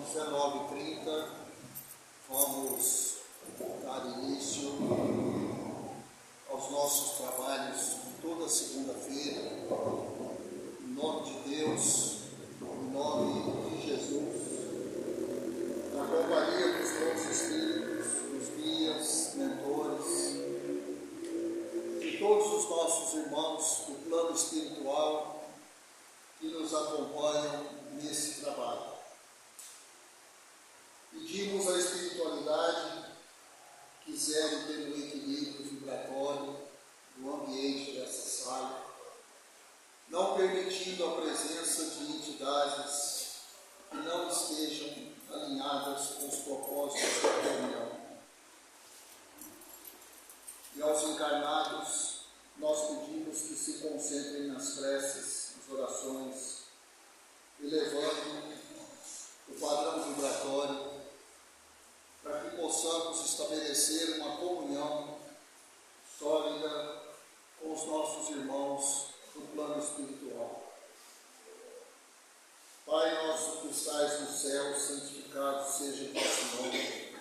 19h30, vamos dar início aos nossos trabalhos toda segunda-feira, em nome de Deus, em nome de Jesus, na companhia dos bons espíritos, dos guias, mentores, de todos os nossos irmãos do plano espiritual que nos acompanham nesse trabalho. Pedimos à espiritualidade que zele pelo equilíbrio vibratório do ambiente dessa sala, não permitindo a presença de entidades que não estejam alinhadas com os propósitos da reunião. E aos encarnados, nós pedimos que se concentrem nas preces, nas orações, elevando o padrão vibratório, para que possamos estabelecer uma comunhão sólida com os nossos irmãos do plano espiritual. Pai nosso que estais no céu, santificado seja o vosso nome.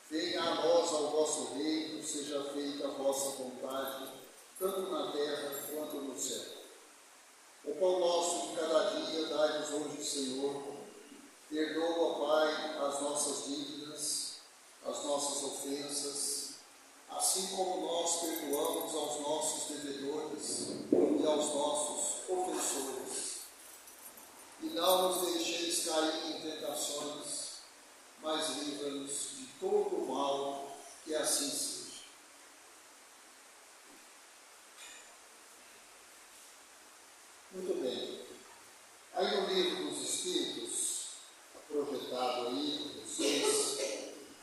Venha a nós ao vosso reino, seja feita a vossa vontade, tanto na terra quanto no céu. O pão nosso de cada dia dai-nos hoje, Senhor. Perdoa, Pai, as nossas dívidas, as nossas ofensas, assim como nós perdoamos aos nossos devedores e aos nossos ofensores. E não nos deixeis cair em tentações, mas livra-nos de todo o mal, que assim seja. Muito bem. Aí no livro dos Espíritos, projetado aí para vocês,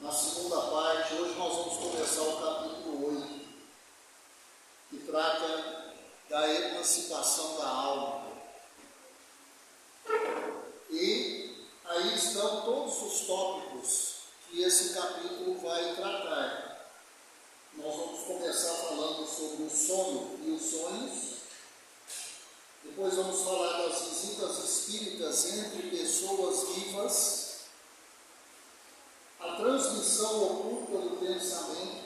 na segunda parte, hoje nós vamos começar o capítulo 8, que trata da emancipação da alma. E aí estão todos os tópicos que esse capítulo vai tratar. Nós vamos começar falando sobre o sono e os sonhos. Depois vamos falar das visitas espíritas entre pessoas vivas, a transmissão oculta do pensamento,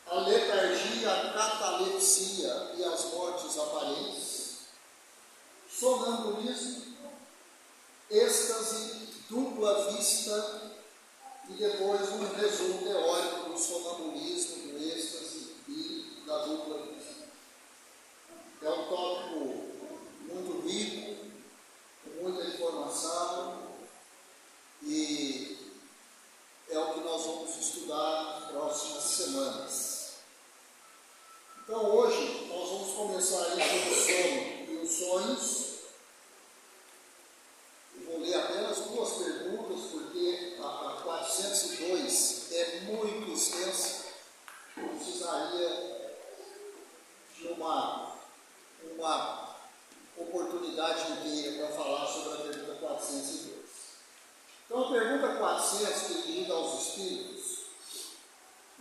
a letargia, a catalepsia e as mortes aparentes, sonambulismo, êxtase, dupla vista e depois um resumo teórico do sonambulismo, do êxtase e da dupla vista. É um tópico muito rico, com muita informação, e é o que nós vamos estudar nas próximas semanas. Então hoje nós vamos começar aí com o sono e os sonhos. Eu vou ler apenas duas perguntas, porque a 402 é muito extensa, precisaria de uma oportunidade inteira para falar sobre a pergunta 402. Então, a pergunta 400, dirigida aos espíritos: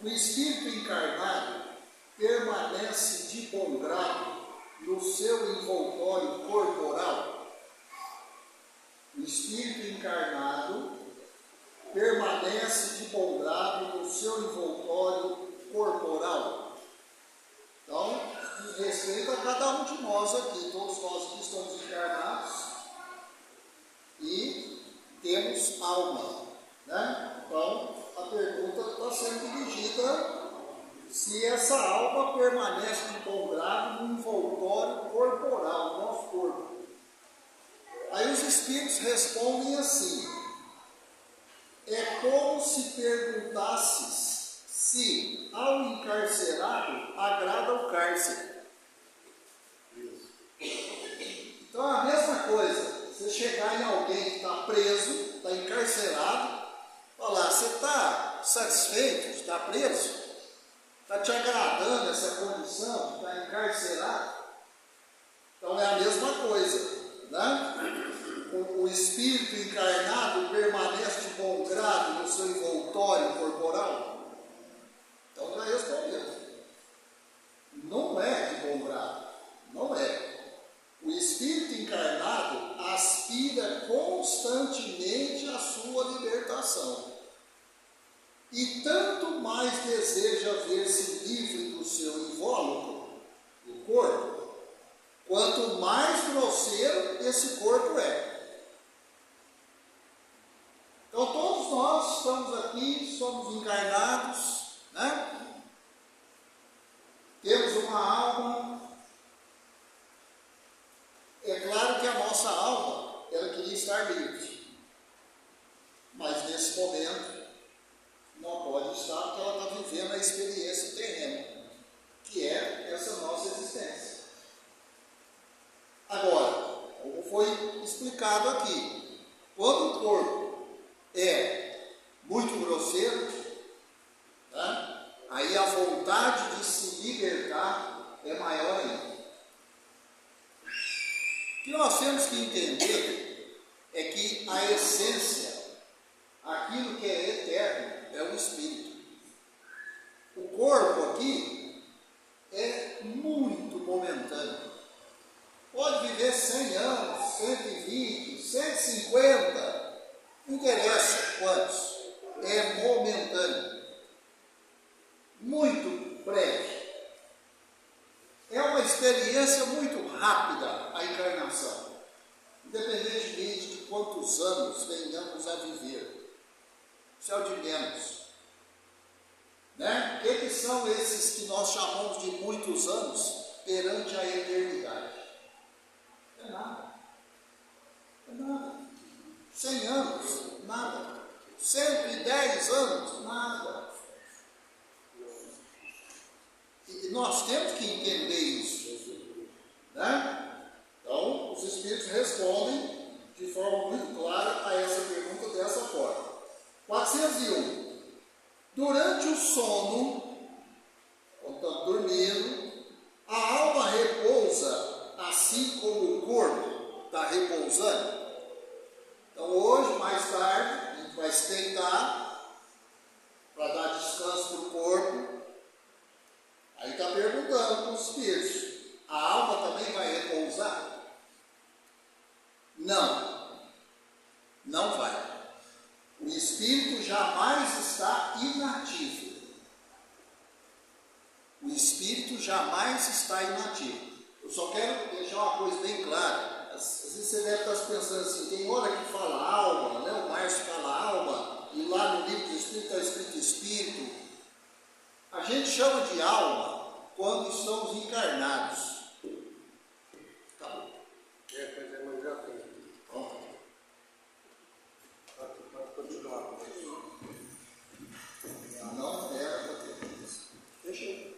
o espírito encarnado permanece de bom grado no seu envoltório corporal? O espírito encarnado permanece de bom grado no seu envoltório corporal? Então, diz respeito a cada um de nós aqui, todos nós que estamos encarnados e temos alma, né? Então, a pergunta está sendo dirigida se essa alma permanece de bom grado no envoltório corporal, no nosso corpo. Aí os espíritos respondem assim: é como se perguntasses se ao encarcerado agrada o cárcere. Então é a mesma coisa. Você chegar em alguém que está preso, está encarcerado, falar: você está satisfeito de estar preso? Está te agradando essa condição de estar encarcerado? Então é a mesma coisa, né? O espírito encarnado permanece de bom grado no seu envoltório corporal? Então já respondeu: não é de bom grado, não é. O espírito encarnado aspira constantemente encarnação. E tanto mais deseja ver-se livre do seu invólucro, do corpo, quanto mais grosseiro esse corpo é. Então todos nós estamos aqui, somos encarnados, né? Temos uma alma. É claro que a nossa alma, ela queria estar livre, mas nesse momento não pode estar, porque ela está vivendo a experiência terrena, que é essa nossa existência. Agora, como foi explicado aqui, quando o corpo é muito grosseiro, tá? Aí a vontade de se libertar é maior ainda. O que nós temos que entender é que a essência, aquilo que é eterno, é o espírito. O corpo aqui é muito momentâneo. Pode viver 100 anos, 120, 150, não interessa quantos. É momentâneo. Muito breve. É uma experiência muito rápida a encarnação, independentemente de quantos anos venhamos a viver. Isso é o de menos. Né? O que são esses que nós chamamos de muitos anos perante a eternidade? É nada. É nada. 100 anos, nada. 110 anos, nada. E nós temos que entender isso. Né? Então, os Espíritos respondem de forma muito clara a essa pergunta dessa forma. 401. Durante o sono, quando estamos dormindo, a alma repousa assim como o corpo está repousando. Então hoje, mais tarde, a gente vai se deitar para dar descanso para o corpo. Aí está perguntando para os espíritos, a alma também vai repousar? Não, não vai. O espírito jamais está inativo. O espírito jamais está inativo. Eu só quero deixar uma coisa bem clara. Às vezes você deve estar pensando assim, tem hora que fala alma, né? O Márcio fala alma, e lá no livro do Espírito está escrito espírito. A gente chama de alma quando estamos encarnados. Acabou. Mas já tem. Pronto. Pode continuar. Não era para ter isso. Deixa eu.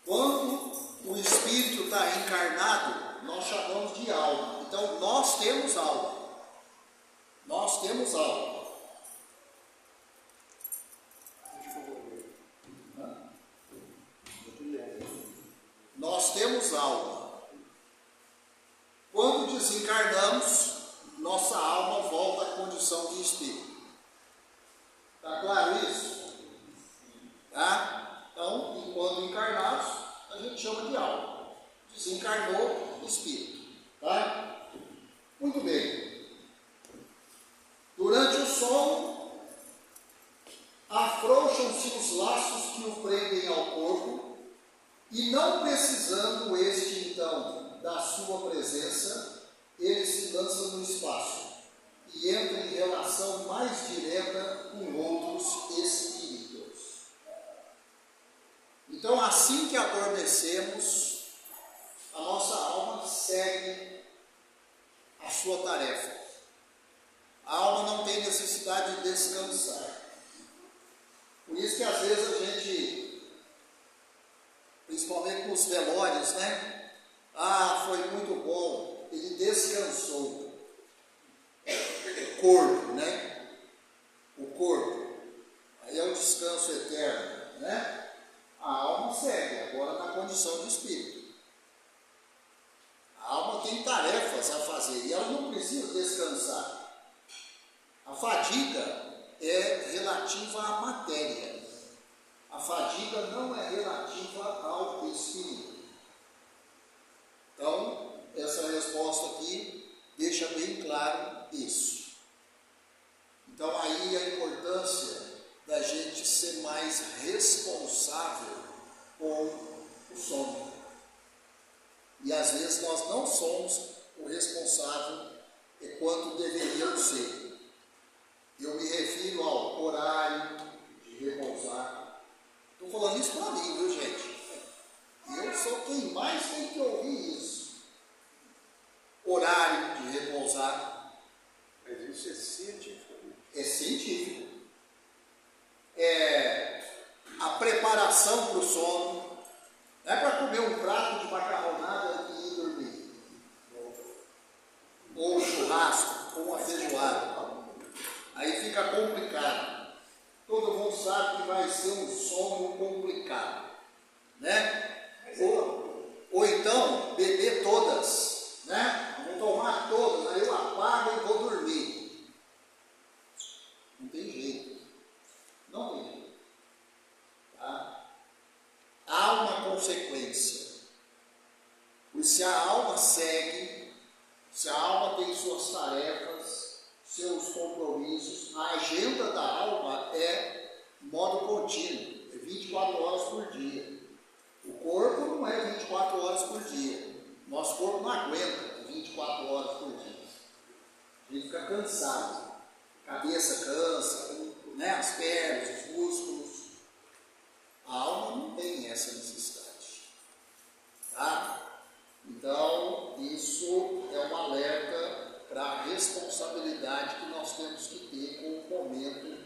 Quando o espírito está encarnado, nós chamamos de alma. Então, nós temos alma. Nós temos alma. Nós temos alma. Quando desencarnamos, nossa alma volta à condição de espírito. Está claro isso? Tá? Então, enquanto encarnados, a gente chama de alma. Desencarnou, espírito. Tá? Muito bem. Durante o sono, afrouxam-se os laços que o prendem ao corpo, e não precisando este, então, da sua presença, ele se lança no espaço e entra em relação mais direta com outros espíritos. Então, assim que adormecemos, a nossa alma segue a sua tarefa. A alma não tem necessidade de descansar. Por isso que às vezes a gente, principalmente com os velórios, né? Ah, foi muito bom, ele descansou. O corpo, né? O corpo. Aí é o descanso eterno, né? A alma fadiga é relativa à matéria. A fadiga não é relativa ao espírito. Então, essa resposta aqui deixa bem claro isso. Então, aí a importância da gente ser mais responsável com o sono. E às vezes nós não somos o responsável quanto deveríamos ser. Eu me refiro ao horário de repousar. Estou falando isso para mim, viu, gente? Eu sou quem mais tem que ouvir isso. Horário de repousar. Mas isso é científico. É científico. A preparação para o sono. Não é para comer um prato de macarronada e ir dormir. Ou um churrasco, ou uma feijoada. Aí fica complicado. Todo mundo sabe que vai ser um sono complicado. Né? Ou então, beber todas. Né? Vou tomar todas, aí eu apago e vou dormir. Não tem jeito. Não tem jeito. Tá? Há uma consequência. Pois se a alma segue, se a alma tem suas tarefas, seus compromissos, a agenda da alma é modo contínuo, é 24 horas por dia. O corpo não é 24 horas por dia. Nosso corpo não aguenta 24 horas por dia. A gente fica cansado. A cabeça cansa, né? As pernas, os músculos. A alma não tem essa necessidade. Tá? Então, isso é um alerta para a responsabilidade que nós temos que ter com o momento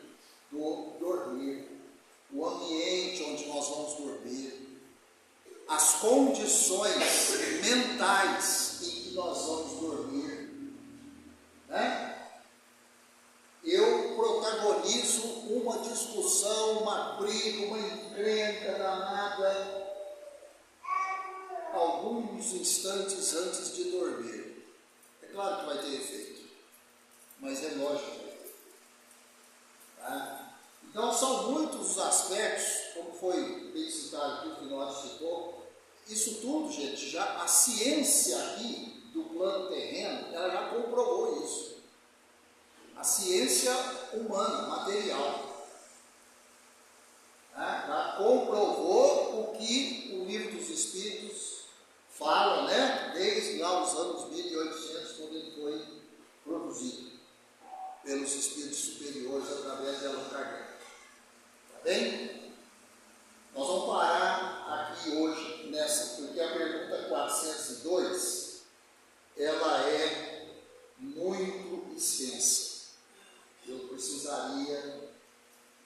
do dormir, o ambiente onde nós vamos dormir, as condições mentais em que nós vamos dormir. Né? Eu protagonizo uma discussão, uma briga, uma encrenca danada alguns instantes antes de dormir. É claro que vai ter efeito, mas é lógico que vai ter. Tá? Então, são muitos os aspectos, como foi bem citado aqui, o que nós citou. Isso tudo, gente, já a ciência aqui do plano terreno, ela já comprovou isso. A ciência humana, material, tá? Já comprovou o que o Livro dos Espíritos fala, né? Desde lá os anos 1800, quando ele foi produzido pelos Espíritos Superiores através de Allan Kardec. Tá bem? Nós vamos parar aqui hoje nessa, porque a pergunta 402, ela é muito extensa. Eu precisaria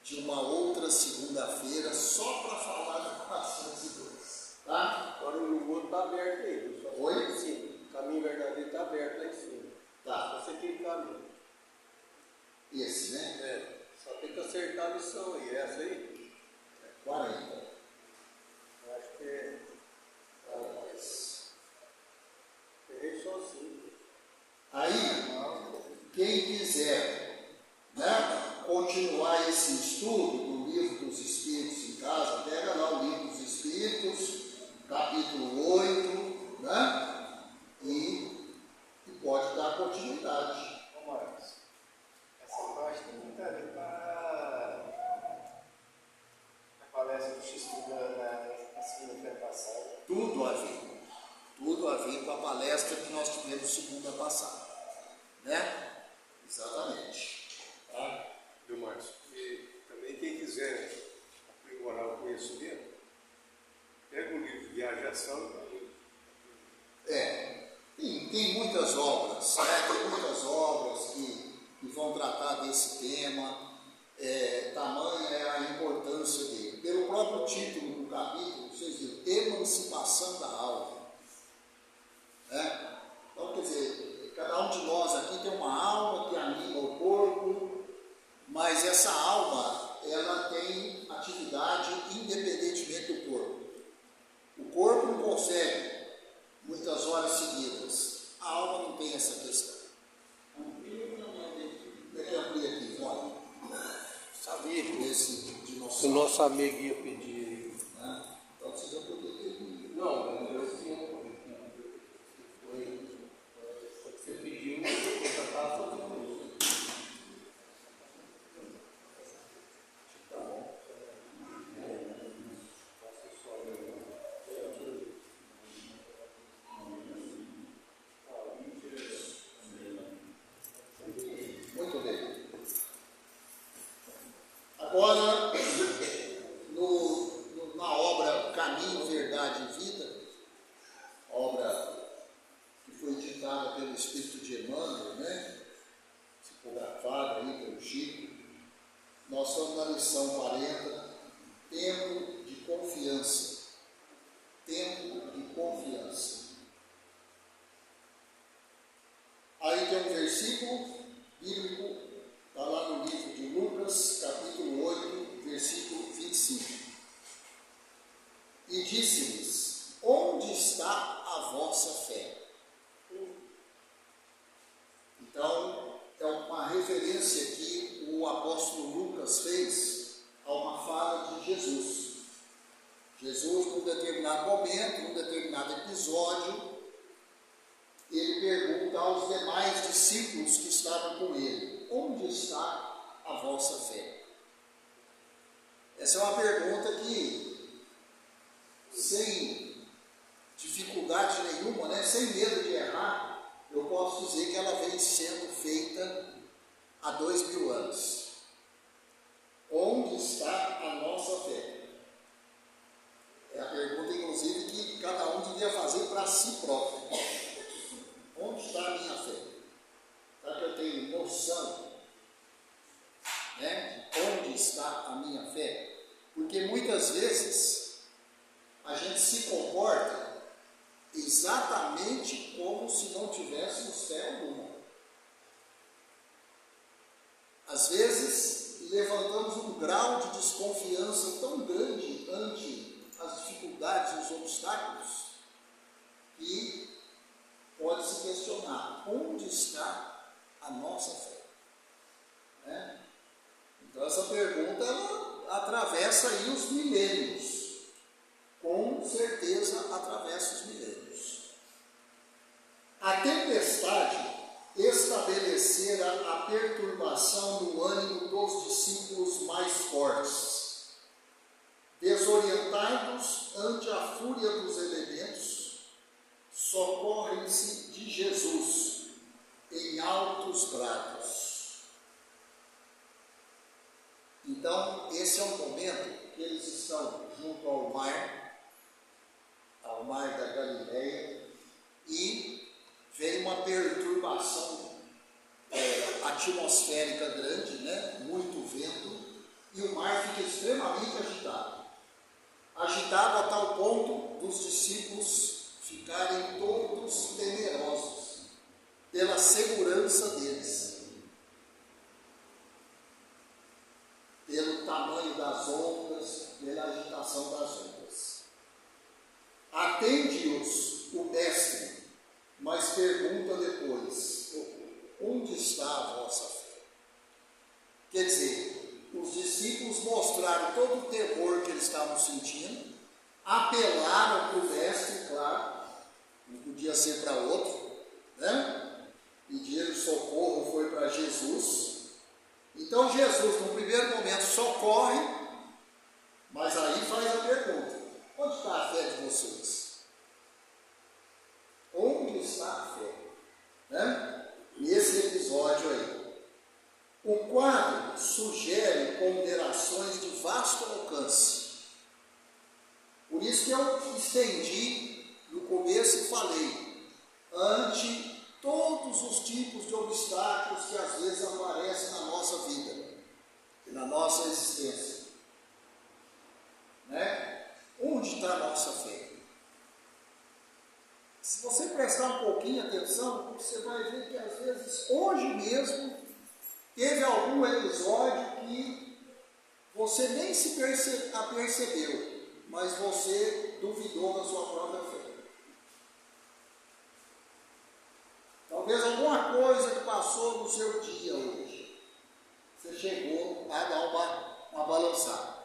de uma outra segunda-feira só para falar da 402. Tá? Agora o outro está aberto aí, pessoal. Oi? Sim, o caminho verdadeiro está aberto lá em cima. Tá. Você tem caminho. Esse, né? É, só tem que acertar a lição aí. Essa aí? 40. Eu acho que é. Errei só assim. Aí, quem quiser, né, continuar esse estudo do Livro dos Espíritos em casa, pega lá o Livro dos Espíritos, capítulo 8, né, e pode dar continuidade. Ô Marcos, essa parte tem muito a ver com a palestra do X-Tudo na segunda-feira passada. Tudo a ver com a palestra que nós tivemos segunda passada, né? Exatamente. Tá? Viu, Márcio? E também quem quiser aprimorar o conhecimento, pega o livro Viajação. Tem muitas obras, né? Tem muitas obras que vão tratar desse tema. Tamanha é a importância dele. Pelo próprio título do capítulo, vocês viram, Emancipação da Alma. Né? Então, quer dizer, cada um de nós aqui tem uma alma que anima o corpo, mas essa alma, ela tem atividade independentemente do corpo. O corpo não consegue muitas horas seguidas. A alma não tem essa questão. Amplia aqui, olha. O nosso amigo ia pedir. Né? Então você já poderia ter. Não, eu sim. Você pediu, eu já estava fazendo isso. Tá bom. Muito bem. Agora, na obra Caminho, Verdade e Vida, obra que foi ditada pelo Espírito de Emmanuel, né? Psicografada aí pelo Chico, nós estamos na lição 40, tempo de confiança. Tempo de confiança. Aí tem um versículo bíblico, está lá no livro de Lucas, capítulo 8, versículo 25. E disse-lhes: onde está a vossa fé? Então, é uma referência que o apóstolo Lucas fez a uma fala de Jesus. Jesus, num determinado momento, num determinado episódio, ele pergunta aos demais discípulos que estavam com ele: onde está a vossa fé? Essa é uma pergunta que, sem dificuldade nenhuma, né, sem medo de errar, eu posso dizer que ela vem sendo feita há 2000 anos. Onde está a nossa fé? É a pergunta, inclusive, que cada um devia fazer para si próprio. Onde está a minha fé? Será que eu tenho noção, né, de onde está a minha fé? Porque muitas vezes a gente se comporta exatamente como se não tivéssemos fé alguma. Às vezes levantamos um grau de desconfiança tão grande ante as dificuldades e os obstáculos que pode se questionar: onde está a nossa fé? Né? Então essa pergunta ela atravessa aí os milênios. Com certeza atravessa os milênios. A tempestade estabelecera a perturbação no ânimo dos discípulos mais fortes. Desorientados ante a fúria dos elementos, socorrem-se de Jesus em altos brados. Então, esse é um momento que eles estão junto ao mar da Galileia, e vem uma perturbação atmosférica grande, né? Muito vento, e o mar fica extremamente agitado. Agitado a tal ponto dos discípulos ficarem todos temerosos pela segurança deles, pelo tamanho das ondas, pela agitação das ondas. Atende-os o mestre, mas pergunta depois: onde está a vossa fé? Quer dizer, os discípulos mostraram todo o terror que eles estavam sentindo, apelaram para o mestre, claro, não podia ser para outro, né? Pediram socorro, foi para Jesus. Então Jesus, no primeiro momento, socorre, mas aí faz a pergunta: onde está a fé de vocês? Onde está a fé? Né? Nesse episódio aí. O quadro sugere ponderações de vasto alcance. Por isso que eu estendi no começo e falei, ante todos os tipos de obstáculos que às vezes aparecem na nossa vida, na nossa existência. Né? Onde está a nossa fé? Se você prestar um pouquinho de atenção, você vai ver que às vezes, hoje mesmo, teve algum episódio que você nem se percebeu, mas você duvidou da sua própria fé. Talvez alguma coisa que passou no seu dia hoje, você chegou a dar uma balançada.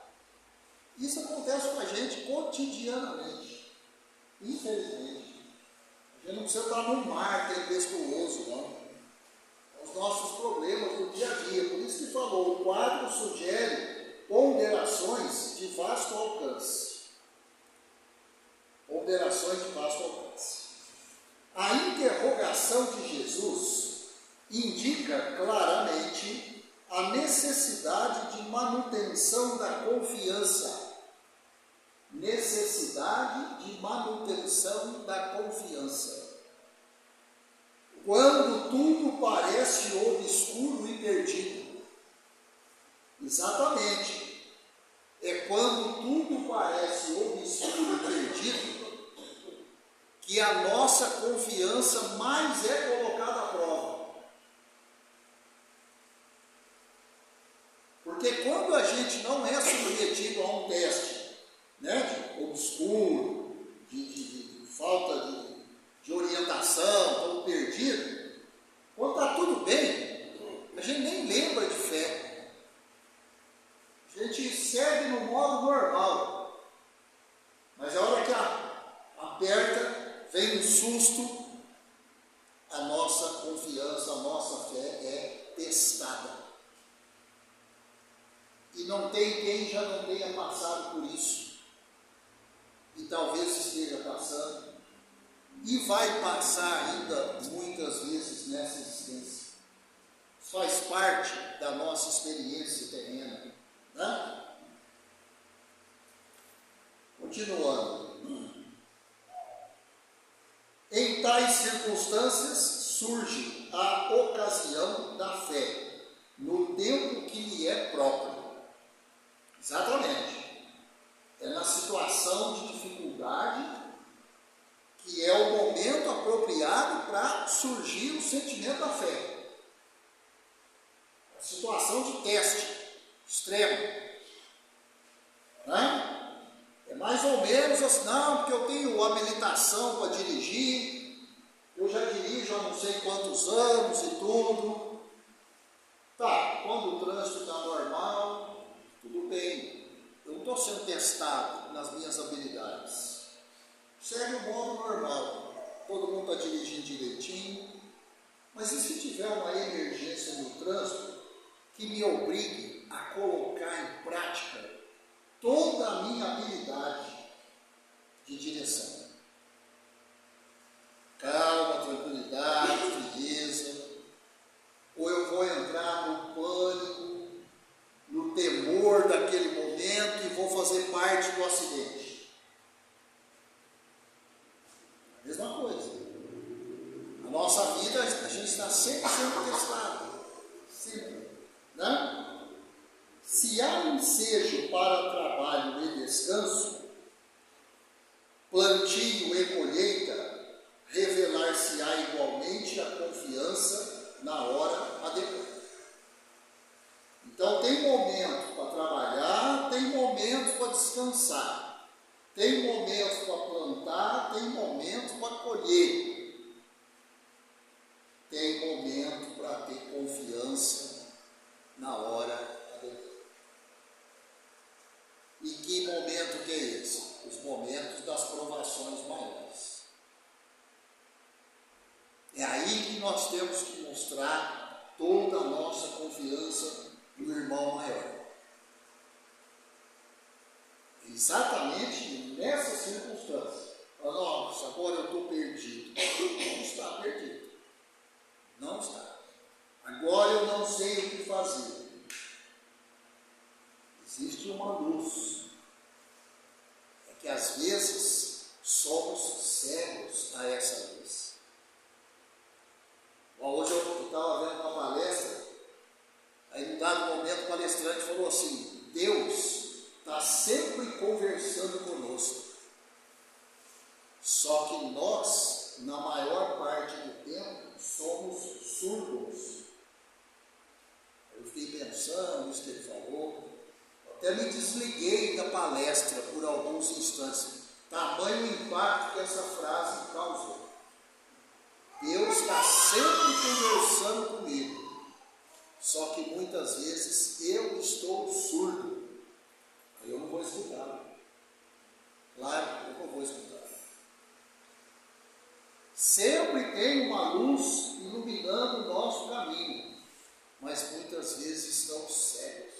cotidianamente. Infelizmente. A gente não precisa estar no mar tempestuoso, não. Os nossos problemas do dia a dia. Por isso que falou, o quadro sugere ponderações de vasto alcance. Ponderações de vasto alcance. A interrogação de Jesus indica claramente a necessidade de manutenção da confiança. Necessidade de manutenção da confiança. Quando tudo parece obscuro e perdido. Exatamente. É quando tudo parece obscuro e perdido que a nossa confiança mais é colocada à prova. Porque quando a gente não é submetido a um teste, né, de obscuro, de falta de orientação, tão perdido, quando está tudo bem, a gente nem lembra de fé. A gente segue no modo normal. Mas a hora que aperta, vem um susto, a nossa confiança, a nossa fé é testada. E não tem quem já não tenha passado por isso. E talvez esteja passando. E vai passar ainda muitas vezes nessa existência. Faz parte da nossa experiência terrena. Né? Continuando. Em tais circunstâncias surge a ocasião da fé, no tempo que lhe é próprio. Exatamente. É na situação de dificuldade que é o momento apropriado para surgir o sentimento da fé. A situação de teste extremo. Né? É mais ou menos assim, não, porque eu tenho habilitação para dirigir, eu já dirijo há não sei quantos anos e tudo. Tá, quando o trânsito está normal, tudo bem. Eu não estou sendo testado nas minhas habilidades. Segue o modo normal. Todo mundo está dirigindo direitinho. Mas e se tiver uma emergência no trânsito que me obrigue a colocar em prática toda a minha habilidade de direção? Calma, tranquilidade, frieza. Ou eu vou entrar no pânico, no temor daquele momento e vou fazer parte do acidente. A mesma coisa. A nossa vida, a gente está sempre sendo testado. Sempre. Né? Se há ensejo para trabalho e descanso, plantio e colheita, revelar-se-á igualmente a confiança na hora adequada. Então tem momento para trabalhar, tem momento para descansar. Tem momentos para plantar, tem momentos para colher. Tem momento para ter confiança na hora adequada. E que momento que é esse? Os momentos das provações maiores. É aí que nós temos que mostrar toda a nossa confiança no irmão maior. Exatamente nessa circunstância. Nossa, agora eu estou perdido. Não está perdido. Não está. Agora eu não sei o que fazer. Existe uma luz. É que às vezes somos cegos a essa luz. Hoje eu estava vendo uma palestra, aí num dado momento o palestrante falou assim: Deus está sempre conversando conosco. Só que nós, na maior parte do tempo, somos surdos. Eu fiquei pensando nisso que ele falou. Até me desliguei da palestra por alguns instantes. Tamanho o impacto que essa frase causou. Deus está sempre conversando comigo. Só que muitas vezes eu estou surdo. Aí eu não vou escutar. Claro, eu não vou escutar. Sempre tem uma luz iluminando o nosso caminho, mas muitas vezes estamos cegos.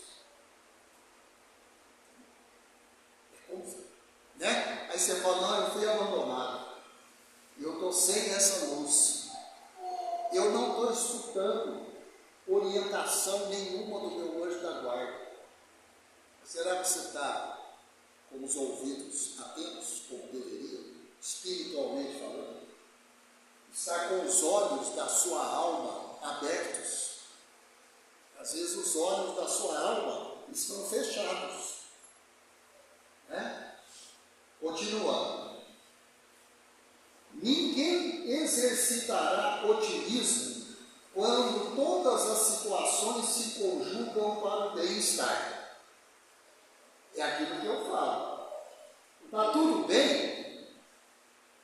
Né? Aí você fala, não, eu fui abandonado. Eu estou sem essa luz. Eu não estou escutando orientação nenhuma do meu anjo da guarda. Será que você está com os ouvidos atentos, como deveria, espiritualmente falando? Está com os olhos da sua alma abertos? Às vezes os olhos da sua alma estão fechados. Né? Continuando. Ninguém exercitará otimismo quando todas as situações se conjugam para o bem-estar. É aquilo que eu falo. Está tudo bem?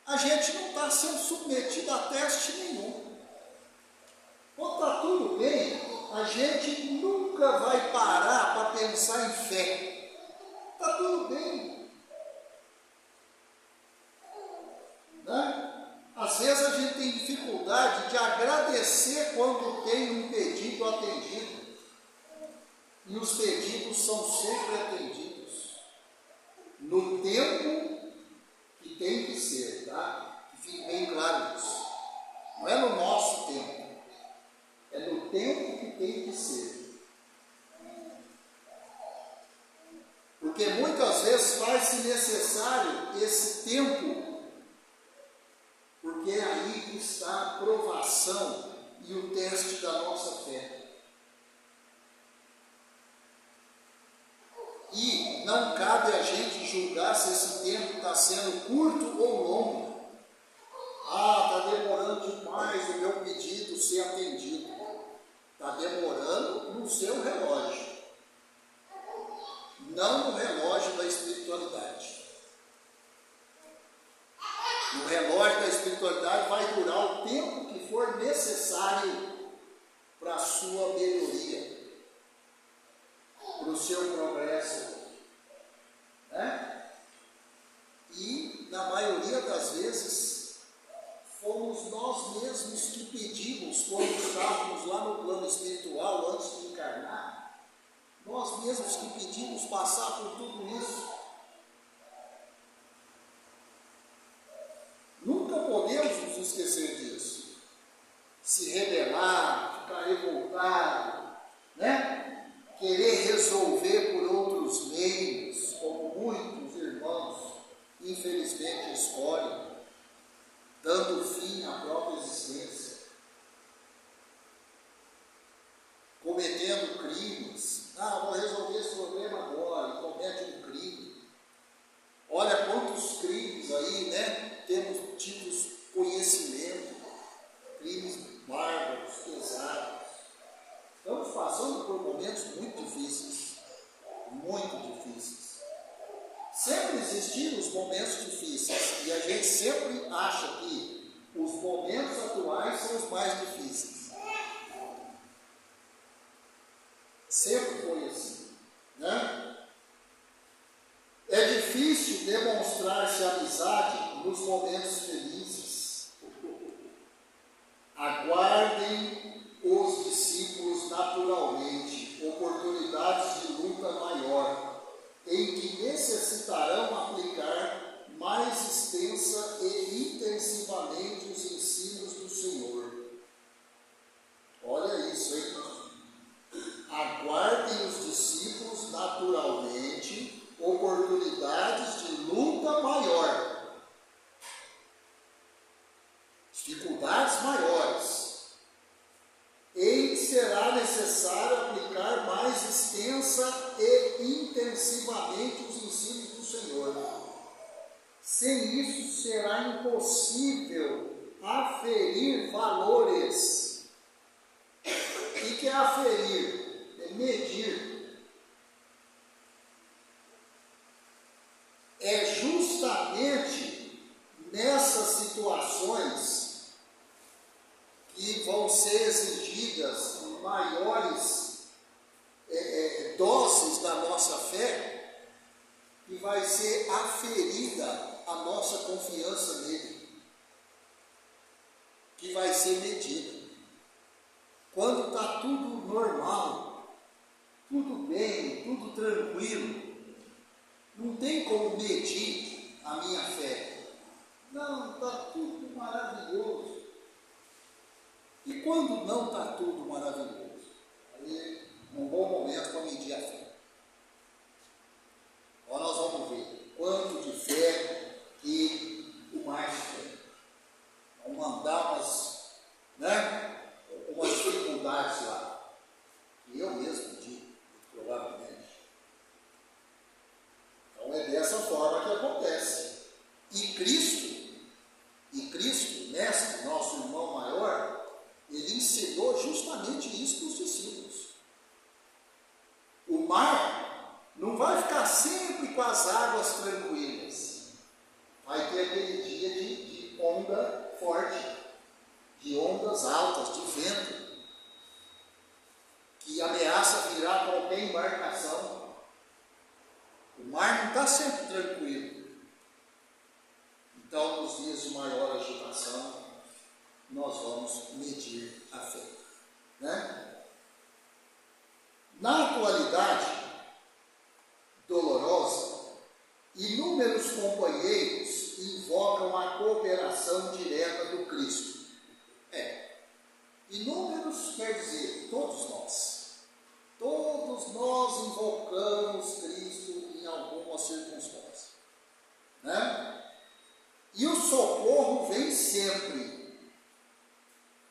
A gente não está sendo submetido a teste nenhum. Quando está tudo bem, a gente nunca vai parar para pensar em fé. Está tudo bem. Né? Às vezes a gente tem dificuldade de agradecer quando tem um pedido atendido. E os pedidos são sempre atendidos no tempo que tem que ser, tá? Que fique bem claro isso. Não é no nosso tempo, é no tempo que tem que ser. Porque muitas vezes faz-se necessário esse tempo, porque aí está a provação e o teste da nossa fé. E não cabe a gente julgar se esse tempo está sendo curto ou longo. Ah, está demorando demais o meu pedido ser atendido. Está demorando no seu relógio, não no relógio da espiritualidade. No relógio da espiritualidade vai durar o tempo que for necessário para a sua melhoria, para o seu progresso. Né? E, na maioria das vezes, fomos nós mesmos que pedimos, quando estávamos lá no plano espiritual, antes de encarnar, nós mesmos que pedimos passar por tudo isso. Nunca podemos nos esquecer disso. Se rebelar, ficar revoltado, né? Querer resolver por outros meios, como muitos irmãos, infelizmente, escolhem, dando fim à própria existência, cometendo crimes. Ah, vou resolver esse problema agora, e comete um crime. Olha quantos crimes aí, né? Temos tido conhecimento, crimes bárbaros, pesados. Estamos passando por momentos muito difíceis, muito difíceis. Sempre existiram os momentos difíceis, e a gente sempre acha que os momentos atuais são os mais difíceis. Sempre foi assim, né? É difícil demonstrar-se amizade nos momentos felizes. Aguardem os discípulos naturalmente oportunidades de luta maior, em que necessitarão aplicar mais extensa e intensivamente os ensinos do Senhor. Olha isso, hein? Aguardem os discípulos naturalmente oportunidades de luta maior, dificuldades maiores, em que será necessário aplicar mais extensa e intensivamente os ensinos do Senhor. Sem isso será impossível aferir valores. O que é aferir? É medir. É justamente nessas situações que vão ser exigidas maiores doses da nossa fé, que vai ser aferida a nossa confiança nele, que vai ser medida. Quando está tudo normal, tudo bem, tudo tranquilo, não tem como medir a minha fé. Não, está tudo maravilhoso. E quando não está tudo maravilhoso? Aí é um bom momento para medir a fé. Agora nós vamos ver quanto de fé que o Márcio tem. Vamos mandar umas dificuldades lá, que eu mesmo digo, provavelmente. Então é dessa forma que acontece. E Cristo, mestre, nosso irmão maior, ele ensinou justamente isso para os discípulos. O mar não vai ficar sempre com as águas tranquilas. Vai ter aquele dia de onda forte, de ondas altas, de vento, que ameaça virar qualquer embarcação. O mar não está sempre tranquilo. Então, nos dias de maior agitação, nós vamos medir a fé. Na atualidade dolorosa, inúmeros companheiros invocam a cooperação direta do Cristo. Inúmeros quer dizer todos nós. Todos nós invocamos Cristo em alguma circunstância. E o socorro vem sempre,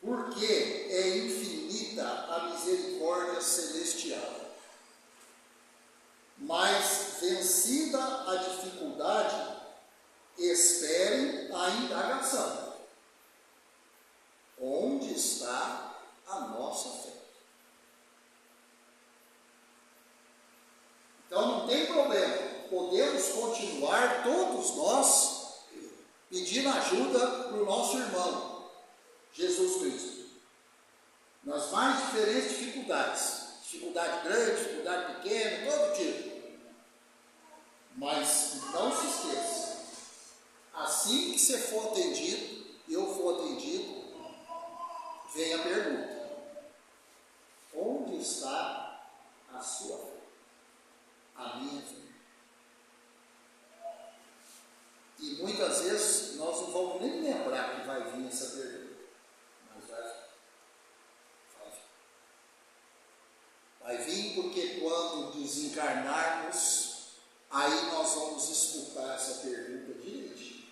porque é infinita a misericórdia celestial. Mas, vencida a dificuldade, esperem a indagação. Onde está a nossa fé? Então não tem problema, podemos continuar todos nós pedindo ajuda para o nosso irmão, Jesus Cristo, nas mais diferentes dificuldades, dificuldade grande, dificuldade pequena, todo tipo. Mas não se esqueça, assim que você for atendido, eu for atendido, vem a pergunta: onde está a sua fé? A minha fé. E muitas vezes nós não vamos nem lembrar que vai vir essa pergunta, mas vai vir porque quando desencarnarmos, aí nós vamos escutar essa pergunta direitinho.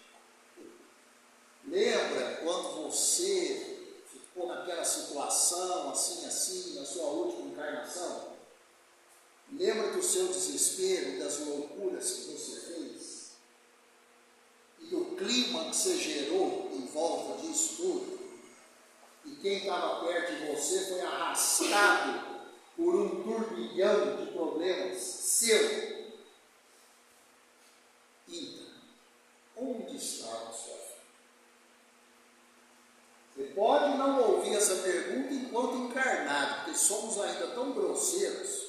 Lembra quando você ficou naquela situação, assim, na sua última encarnação? Lembra do seu desespero, das loucuras que você fez? E do clima que você gerou em volta disso tudo? E quem estava perto de você foi arrastado por um turbilhão de problemas seu. Então, onde está a sua fé? Você pode não ouvir essa pergunta enquanto encarnado, porque somos ainda tão grosseiros,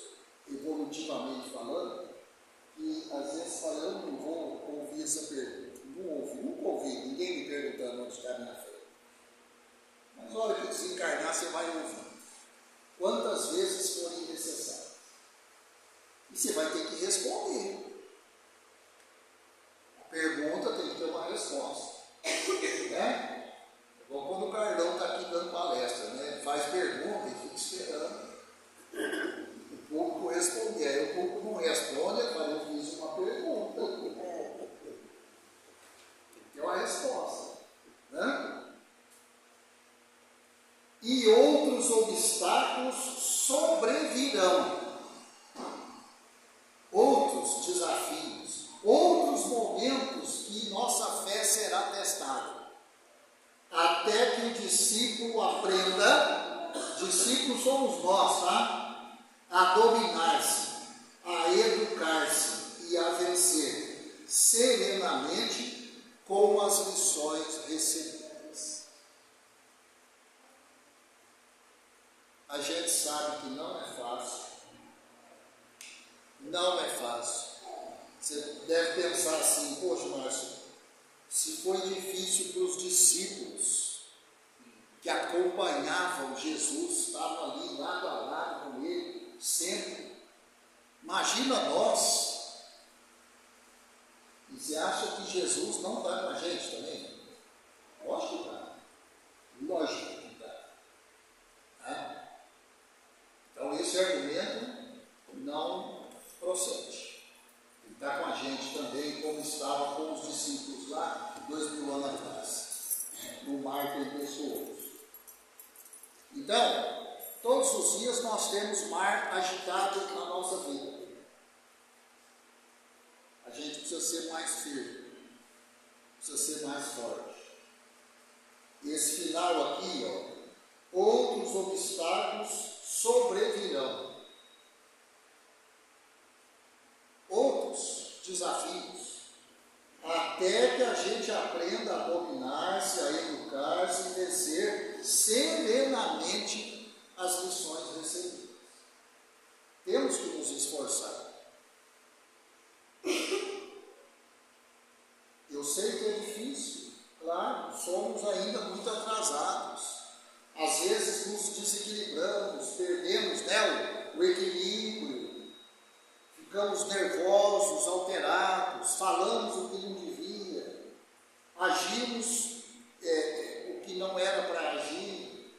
evolutivamente falando, que às vezes fala, eu não vou ouvir essa pergunta. Nunca ouvi ninguém me perguntando onde está a minha fé. Mas na hora que desencarnar, você vai ouvir. Quantas vezes forem necessárias. E você vai ter que responder. A pergunta tem que ter uma resposta. Igual quando o Carlão está aqui dando palestra, faz pergunta e fica esperando o público responder. Aí o público não responde, eu fiz uma pergunta. Tem uma resposta. E outros obstáculos sobrevirão. Outros desafios, outros momentos que nossa fé será testada. Até que o discípulo aprenda, discípulos somos nós, tá? A dominar-se, a educar-se e a vencer serenamente com as lições recebidas. A gente sabe que não é fácil. Não é fácil. Você deve pensar assim, poxa, Márcio, se foi difícil para os discípulos que acompanhavam Jesus, estavam ali lado a lado com ele, sempre. Imagina nós. E você acha que Jesus não está com a gente também? Lógico que está. Lógico que está. Tá? Então esse argumento não procede. Ele está com a gente também, como estava com os discípulos lá 2000 anos atrás, no mar tempestuoso. Então, todos os dias nós temos mar agitado na nossa vida. A gente precisa ser mais firme, precisa ser mais forte. Esse final aqui, outros obstáculos sobrevirão. Outros desafios. Até que a gente aprenda a dominar-se, a educar-se e vencer serenamente as lições recebidas. Temos que nos esforçar. Eu sei que é difícil, claro, somos ainda muito atrasados. Às vezes nos desequilibramos, perdemos, né, o equilíbrio, ficamos nervosos, alterados, falamos o que não devia, agimos o que não era para agir.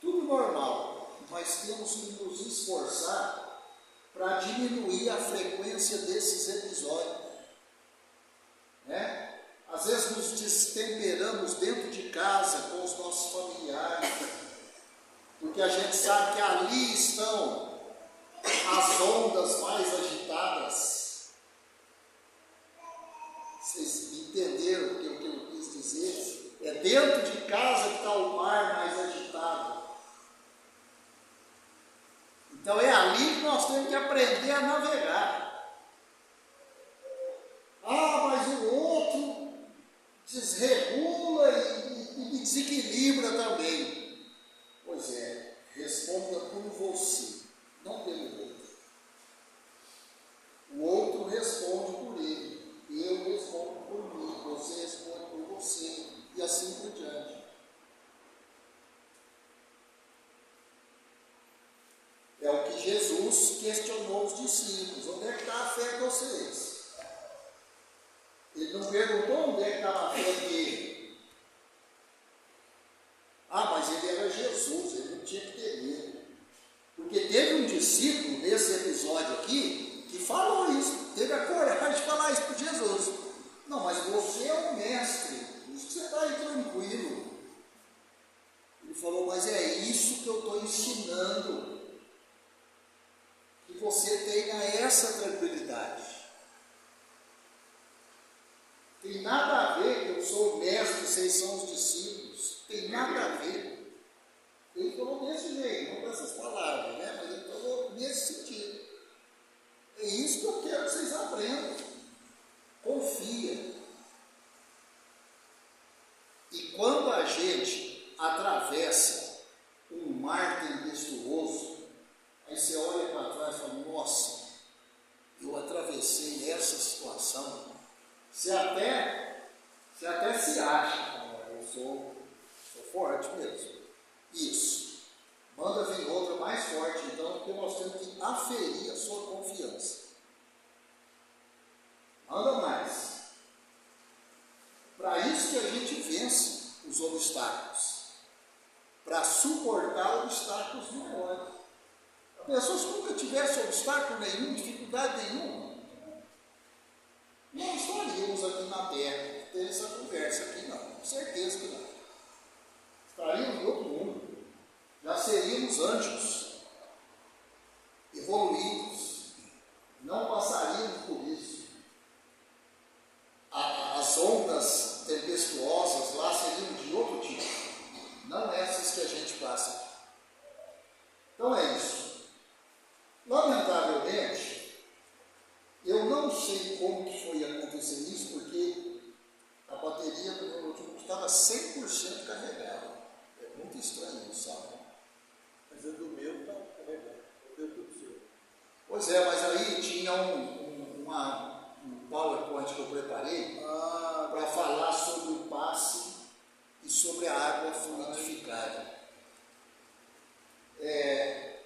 Tudo normal, mas temos que nos esforçar para diminuir a frequência desses episódios. Né? Às vezes nos destemperamos dentro de casa com os nossos familiares, porque a gente sabe que ali estão as ondas mais agitadas. Vocês entenderam o que eu quis dizer? É dentro de casa que está o mar mais agitado. Então é ali que nós temos que aprender a navegar. Ah, mas o outro desregula e desequilibra também. Pois é, responda por você, não pelo outro. O outro responde por ele, eu respondo por mim, você responde por você, e assim por diante. É o que Jesus questionou os discípulos: onde é que está a fé de vocês? Ele não perguntou onde é que estava a fé dele. Ah, mas ele era Jesus, ele não tinha que ter medo. Porque teve um discípulo nesse episódio aqui que falou isso, teve a coragem de falar isso para Jesus. Não, mas você é o mestre, por isso que você está aí tranquilo. Ele falou, mas é isso que eu estou ensinando. Que você tenha essa tranquilidade. Tem nada a ver que eu sou o mestre, vocês são os discípulos. Tem nada a ver. Ele falou desse jeito, não com essas palavras, né? Mas ele falou nesse sentido. É isso que eu quero que vocês aprendam. Confia. E quando a gente atravessa um mar tempestuoso, aí você olha para trás e fala, nossa, eu atravessei essa situação. Você até se acha, eu sou forte mesmo. Isso. Manda vir outra mais forte, então, porque nós temos que aferir a sua confiança. Manda mais. Para isso que a gente vence os obstáculos. Para suportar obstáculos maiores. A pessoa, se nunca tivesse obstáculo nenhum, dificuldade nenhuma, não estaríamos aqui na Terra, tendo essa conversa aqui, não. Com certeza que não. Estaríamos em outro mundo. Já seríamos anjos, evoluídos. Não passaríamos por isso. As ondas tempestuosas lá seriam de outro tipo. Não essas que a gente passa. Então é isso. Lamentavelmente, eu não sei como que foi acontecer isso, porque a bateria do meu notebook estava 100% carregada. É muito estranho isso, sabe? Mas o do meu está carregado. Deu tudo seu. Pois é, mas aí tinha um PowerPoint que eu preparei para falar sobre o passe e sobre a água fluidificada.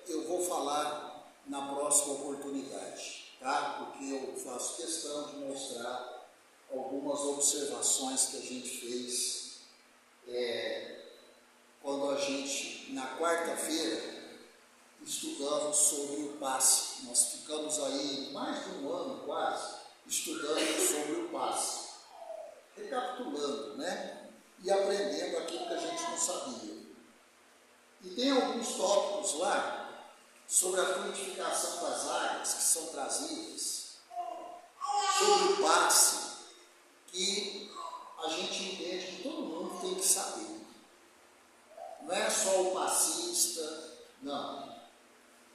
Eu vou falar na próxima oportunidade, tá? Porque eu faço questão de mostrar algumas observações que a gente fez quando a gente, na quarta-feira, estudamos sobre o passe. Nós ficamos aí mais de um ano quase estudando sobre o passe, recapitulando, né? E aprendendo aquilo que a gente não sabia. E tem alguns tópicos lá sobre a fluidificação das águas que são trazidas, sobre o passe, que a gente entende que todo mundo tem que saber. Não é só o passista, não.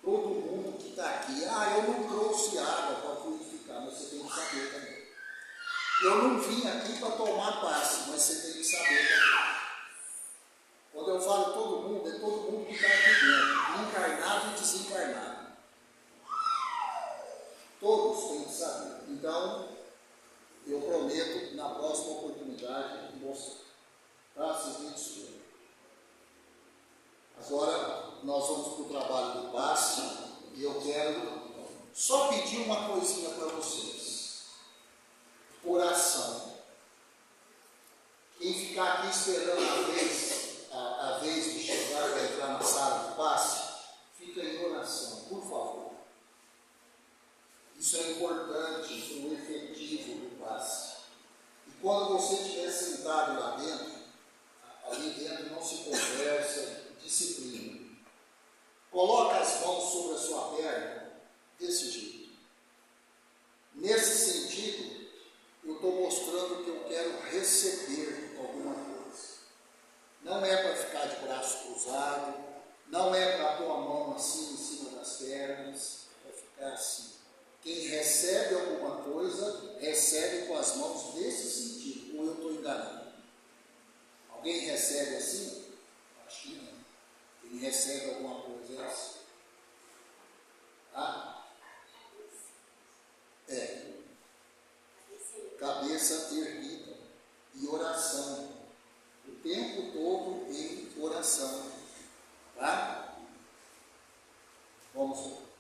Todo mundo que está aqui, eu não trouxe água para fluidificar, mas você tem que saber também. Eu não vim aqui para tomar passe, mas você tem que saber também. Quando eu falo todo mundo, é todo mundo que está aqui dentro, encarnado e desencarnado. Todos têm que saber. Então, eu prometo, na próxima oportunidade, mostrar. Tá? Vocês me desculpem. Agora, nós vamos para o trabalho do passe e eu quero só pedir uma coisinha para vocês. Oração. Quem ficar aqui esperando a vez de chegar para entrar na sala do passe, fica em oração, por favor. Isso é importante para o efetivo do passe. E quando você estiver sentado lá dentro, ali dentro não se conversa, disciplina. Coloca as mãos sobre a sua perna, desse jeito. Nesse sentido, eu estou mostrando que eu quero receber alguma coisa. Não é para ficar de braço cruzado, não é para pôr a mão assim em cima das pernas, é para ficar assim. Quem recebe alguma coisa, recebe com as mãos nesse sentido, ou eu estou enganado? Alguém recebe assim? Acho que não. Quem recebe alguma coisa é assim. Tá? Cabeça erguida e oração. O tempo todo em oração. Tá? Vamos lá.